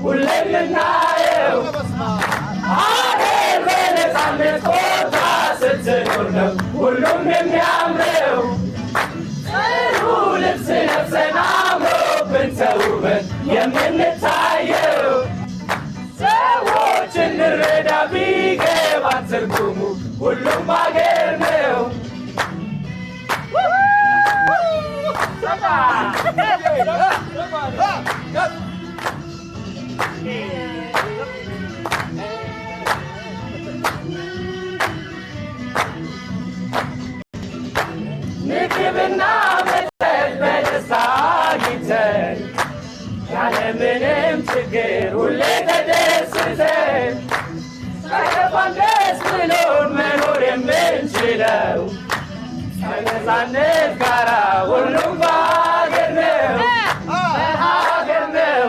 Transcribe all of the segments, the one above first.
ሁሌም የምናየው አገር በነፃነት ቦታ ስትኖር ነው ሁሉም የሚያምረው ጥሩ ልብስ ለብሰን አምሮብን ተውበን የምንታየው ሰዎች እንረዳ ቢገባን ትርጉሙ ሁሉም አገር ነው ምግብና መጠጥ በደስታ አግኝተን ያለምንም ችግር ሁሌ ተደስተን ሳይከፋን ደስ ብሎን መኖር የምንችለው ከነፃነት ጋራ ሁሉም በሀገር ነው በሀገር ነው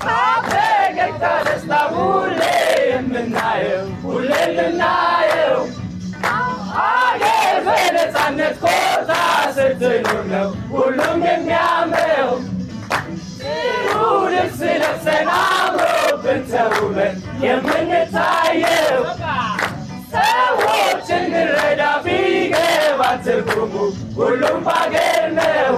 ፈገግታ ደስታ ሁሌ የምናየው ሁሌ የምናየው አገር በነፃነት ኮታ ስትኖር ነው ሁሉም የሚያምረው ጥሩ ልብስ ለብሰን አምሮብን ተውበን የምንታየው ሰዎች እንረዳ ቢገባን ትርጉሙ ሁሉም በአገር ነው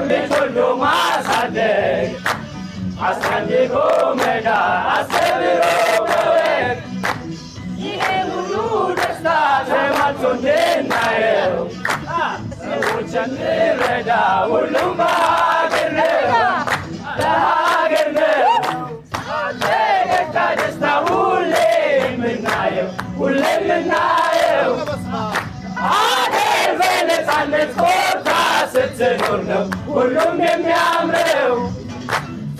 ልጅ ወልዶ ማሳደግ አሳድጎ መዳር አስተምሮ መውለድ ይሄ ሁሉ ደስታ ተሟልቶ እንድናየው ሰዎች እንረዳ ሁሉም በሀገር ነው በሀገር ነው ፈገግታ ደስታ ሁሌ የምናየው ሁሌ የምናየው አገር በነፃነት ኮታ ስትኖር ነው ሁሉም የሚያምረው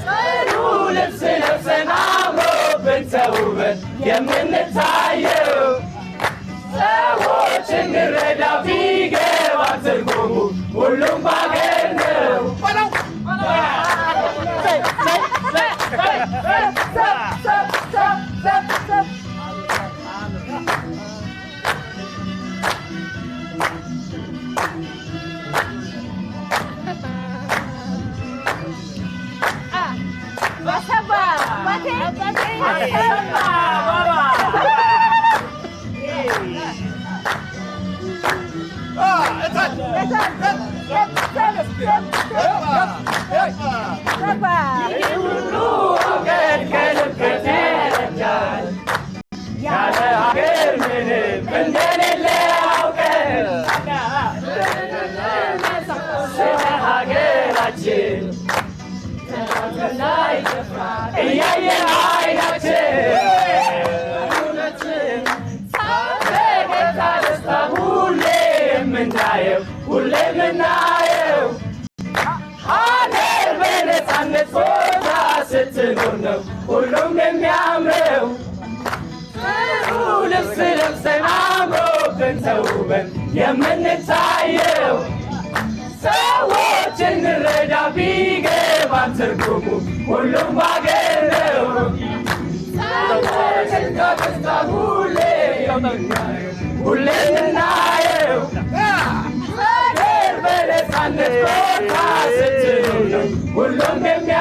ጥሩ ልብስ ለብሰን አምሮብን ተውበን የምንታየው ሰዎች እንረዳ ቢገባን ትርጉሙ ሁሉም በአገር ነው ያለ ሀገር ምንም እንደሌለ አውቀን ስለ ሀገራችን እያየን አይናችን ፈገግታ ደስታ ሁሌ የምናየው ሁሌ የምናየው ሀገር በነፃነት ቦታ ስትኖር ነው ሁሉም የሚያምረው ጥሩ ልብስ ለብሰን አምሮብን ተውበን የምንታየው ሰዎች እንረዳ ቢገባን ትርጉሙ ሁሉም በአገር ነው ሰዎች ደስታ ሁሌ የምናየው ሁሌ የምናየው ሀገር በነፃነት ቦታ ስትኖር ነው ሁሉም የሚያ